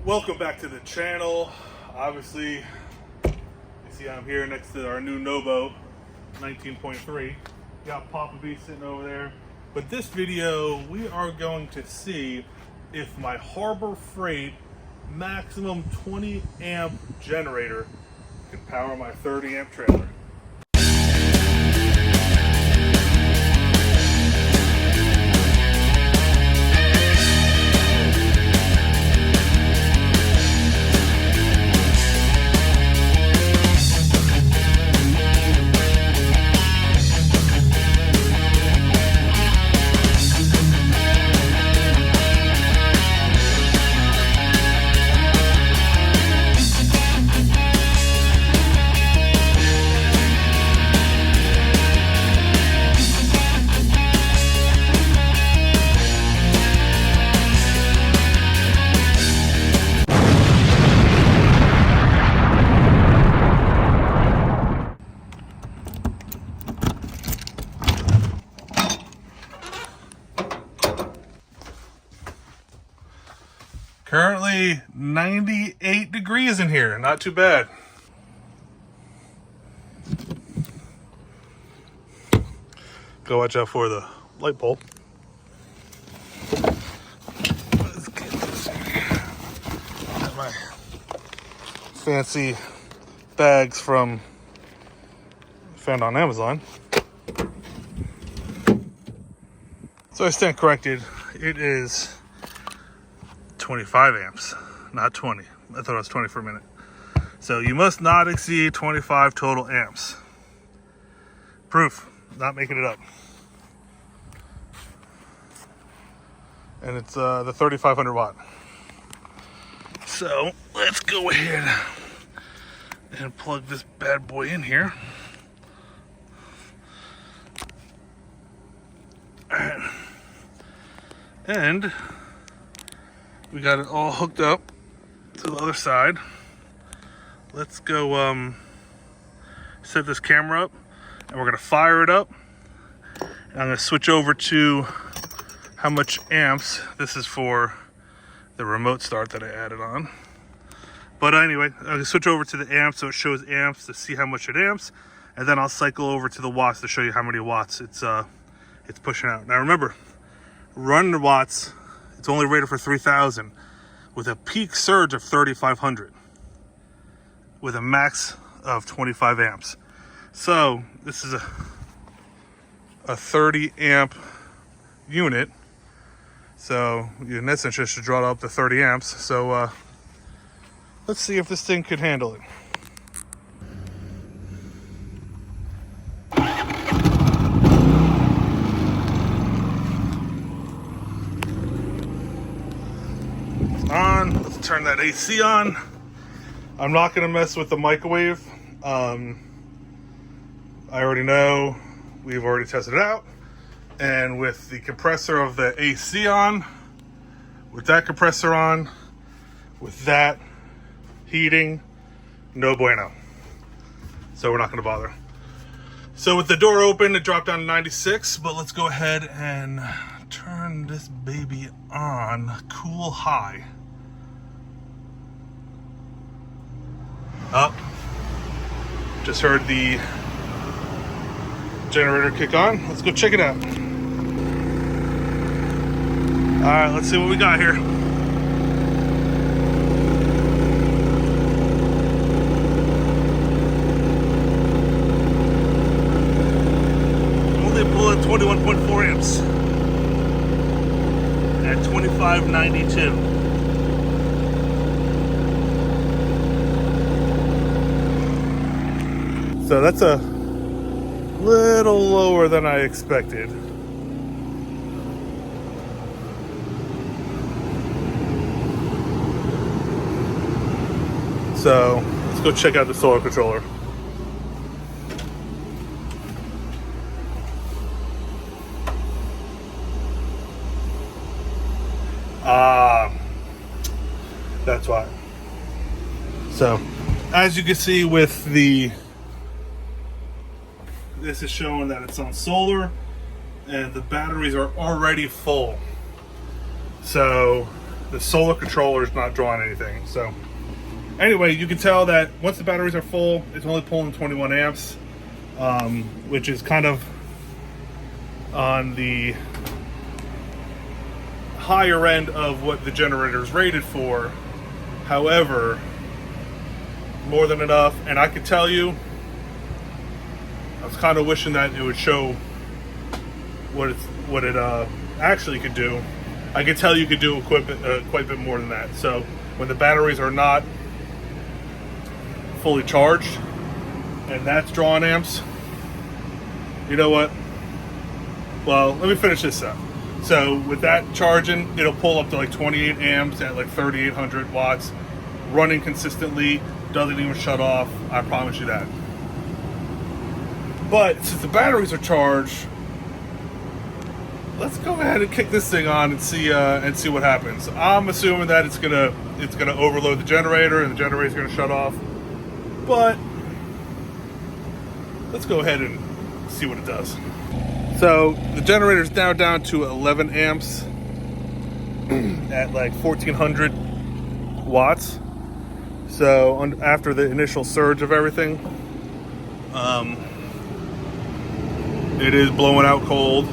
Welcome back to the channel. Obviously, you see I'm here next to our new NOBO 19.3. Got Papa B sitting over there. But this video, we are going to see if my Harbor Freight maximum 20 amp generator can power my 30 amp trailer. Currently 98 degrees in here, not too bad. Go watch out for the light bulb. Let's get this in here. Got my fancy bags from found on Amazon. So I stand corrected. It is 25 amps, not 20. I thought it was 20 for a minute. So you must not exceed 25 total amps. Proof, not making it up. And it's the 3500 watt. So let's go ahead and plug this bad boy in here. And we got it all hooked up to the other side. Let's go set this camera up and we're gonna fire it up. And I'm gonna switch over to how much amps. This is for the remote start that I added on. But anyway, I'm gonna switch over to the amps so it shows amps to see how much it amps. And then I'll cycle over to the watts to show you how many watts it's pushing out. Now remember, run watts, it's only rated for 3,000 with a peak surge of 3,500 with a max of 25 amps. So this is a 30 amp unit. So in essence, it should draw up to 30 amps. So let's see if this thing could handle it. On. Let's turn that AC on. I'm not going to mess with the microwave. I already know, we've already tested it out. And with the compressor of the AC on, with that compressor on, with that heating, no bueno. So we're not going to bother. So with the door open, it dropped down to 96, but let's go ahead and turn this baby on cool high. Up. Just heard the generator kick on. Let's go check it out. All right, let's see what we got here. Only pulling 21.4 amps at 2592. So that's a little lower than I expected. So let's go check out the solar controller. That's why. So as you can see with this is showing that it's on solar and the batteries are already full. So the solar controller is not drawing anything. So anyway, you can tell that once the batteries are full, it's only pulling 21 amps, which is kind of on the higher end of what the generator is rated for. However, more than enough. And I could tell you, I was kind of wishing that it would show what it actually could do. I could tell you could do quite a bit more than that. So when the batteries are not fully charged and that's drawing amps, you know what? Well, let me finish this up. So with that charging, it'll pull up to like 28 amps at like 3,800 watts, running consistently, doesn't even shut off. I promise you that. But since the batteries are charged, let's go ahead and kick this thing on and see what happens. I'm assuming that it's gonna overload the generator and the generator's gonna shut off. But let's go ahead and see what it does. So the generator's now down to 11 amps at like 1,400 watts. So after the initial surge of everything, it is blowing out cold.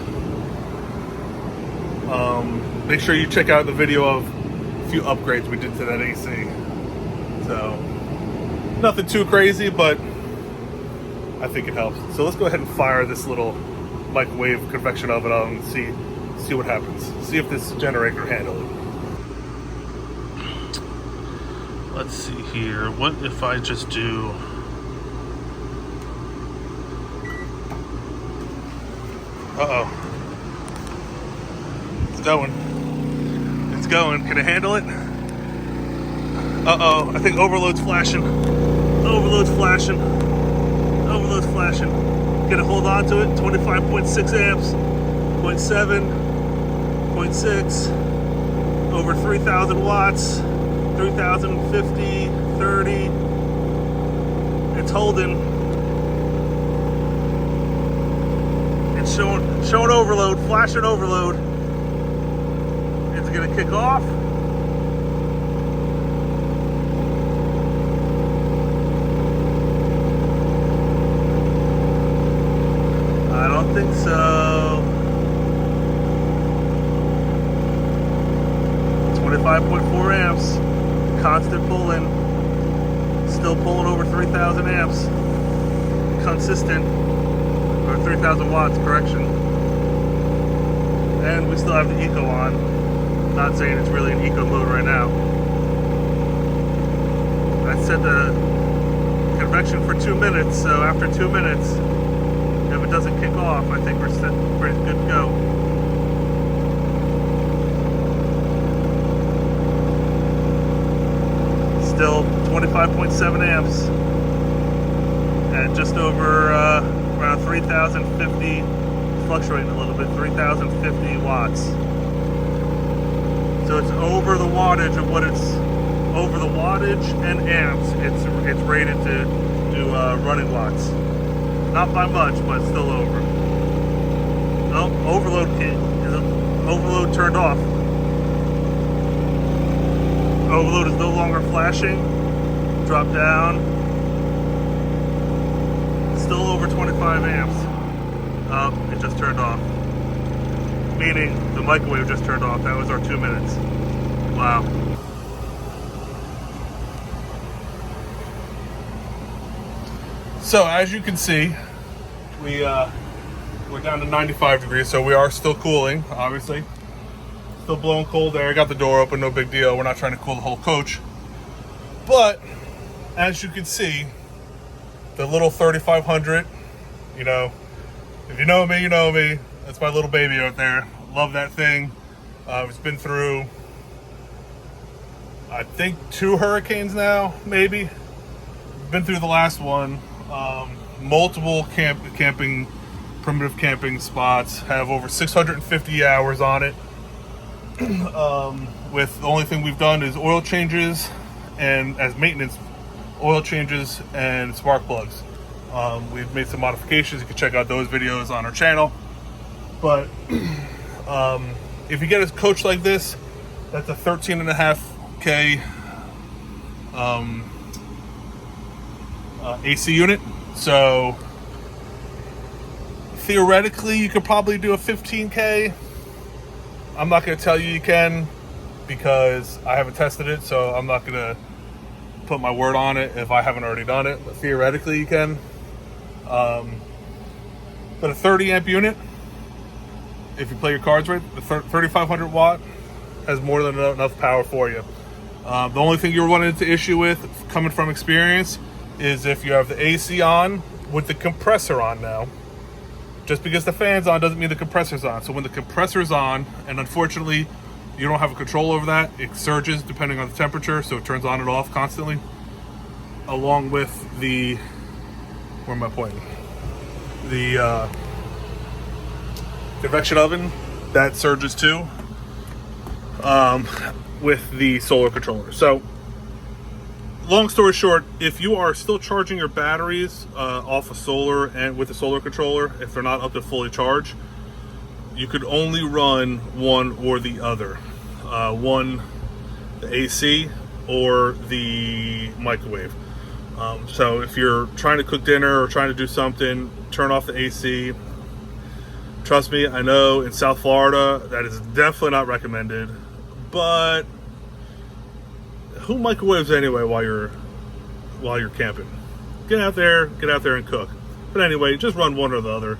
Make sure you check out the video of a few upgrades we did to that AC. So nothing too crazy, but I think it helps. So let's go ahead and fire this little microwave convection oven on and see what happens. See if this generator can handle it. Let's see here. What if I just do... Uh-oh. It's going. It's going. Can it handle it? Uh-oh. I think overload's flashing. Overload's flashing. Overload's flashing. Gonna hold on to it. 25.6 amps. 0.7. 0.6. Over 3,000 watts. 3,050. 30. It's holding. It's showing overload. Flashing overload. It's gonna kick off. I don't think so. 25.4 amps. Constant pulling. Still pulling over 3,000 amps. Consistent. Or 3,000 watts, correction. And we still have the eco on. Not saying it's really in eco mode right now. I set the convection for 2 minutes, so after 2 minutes, if it doesn't kick off, I think we're pretty good to go. Still 25.7 amps at just over around 3,050, fluctuating a little bit, 3,050 watts. So it's over the wattage of what it's, over the wattage and amps it's rated to do running watts. Not by much, but still over. Oh, overload turned off. Overload is no longer flashing. Drop down. Still over 25 amps. Oh, it just turned off. Meaning the microwave just turned off. That was our 2 minutes. Wow. So as you can see, we're down to 95 degrees, so we are still cooling, obviously. Still blowing cold air. Got the door open, no big deal. We're not trying to cool the whole coach. But as you can see, the little 3500, you know, if you know me, you know me. That's my little baby out there. Love that thing. It's been through, I think, 2 hurricanes now, maybe. Been through the last one. Multiple primitive camping spots. Have over 650 hours on it. With the only thing we've done is oil changes, and as maintenance, oil changes and spark plugs. We've made some modifications. You can check out those videos on our channel. But if you get a coach like this, That's a 13.5K AC unit. So theoretically, you could probably do a 15K. I'm not going to tell you can because I haven't tested it, so I'm not going to put my word on it if I haven't already done it. But theoretically, you can. But a 30 amp unit, if you play your cards right, the 3500 watt has more than enough power for you. The only thing you're running into issue with, coming from experience, is if you have the AC on with the compressor on now. Just because the fan's on doesn't mean the compressor's on. So when the compressor's on, and unfortunately you don't have a control over that, it surges depending on the temperature, so it turns on and off constantly. Along with the, where am I pointing? The convection oven, that surges too, with the solar controller. So long story short, if you are still charging your batteries off of solar and with the solar controller, if they're not up to fully charged, you could only run one or the other. One, the AC, or the microwave. So if you're trying to cook dinner or trying to do something, turn off the AC. Trust me, I know in South Florida that is definitely not recommended, but who microwaves anyway while you're camping? Get out there and cook. But anyway, just run one or the other.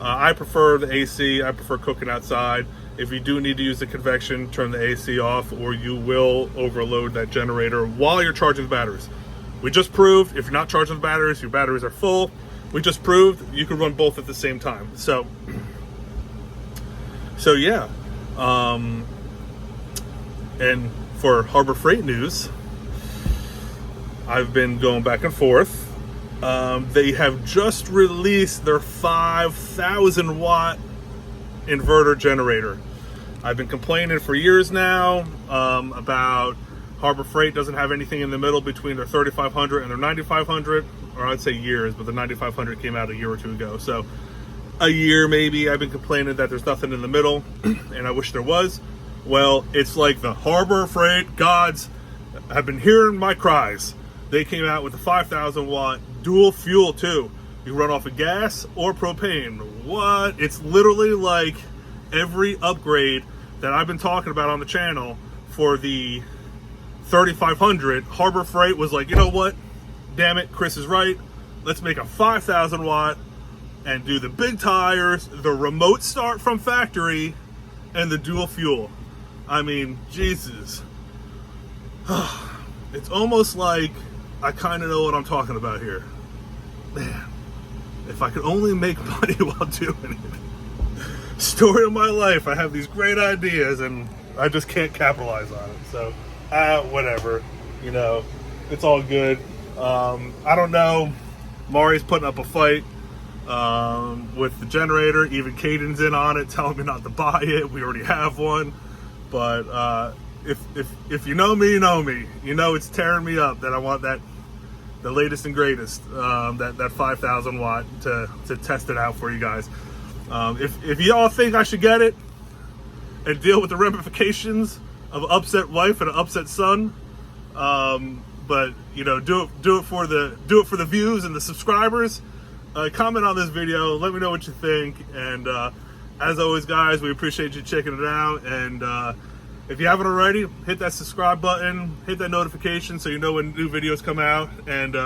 I prefer the AC. I prefer cooking outside. If you do need to use the convection, turn the AC off, or you will overload that generator while you're charging the batteries. We just proved if you're not charging the batteries, your batteries are full. We just proved you can run both at the same time. So yeah. And for Harbor Freight news, I've been going back and forth. They have just released their 5,000 watt inverter generator. I've been complaining for years now about Harbor Freight doesn't have anything in the middle between their 3500 and their 9500, or I'd say years, but the 9500 came out a year or two ago. So a year maybe I've been complaining that there's nothing in the middle, and I wish there was. Well, it's like the Harbor Freight gods have been hearing my cries. They came out with the 5,000 watt dual fuel too. You run off of gas or propane. What? It's literally like every upgrade that I've been talking about on the channel for the 3500. Harbor Freight was like, you know what? Damn it, Chris is right. Let's make a 5,000 watt and do the big tires, the remote start from factory, and the dual fuel. I mean, Jesus. It's almost like I kind of know what I'm talking about here. Man, if I could only make money while doing it. Story of my life. I have these great ideas and I just can't capitalize on it. So, whatever. You know, it's all good. I don't know. Mari's putting up a fight with the generator. Even Caden's in on it, telling me not to buy it. We already have one. But if you know me, you know me. You know it's tearing me up that I want the latest and greatest, that 5,000 watt to test it out for you guys. If y'all think I should get it and deal with the ramifications of an upset wife and an upset son, but you know, do it for the views and the subscribers. Comment on this video, let me know what you think, and as always, guys, we appreciate you checking it out. And if you haven't already, hit that subscribe button, hit that notification so you know when new videos come out. And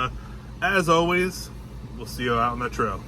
as always, we'll see you out on the trail.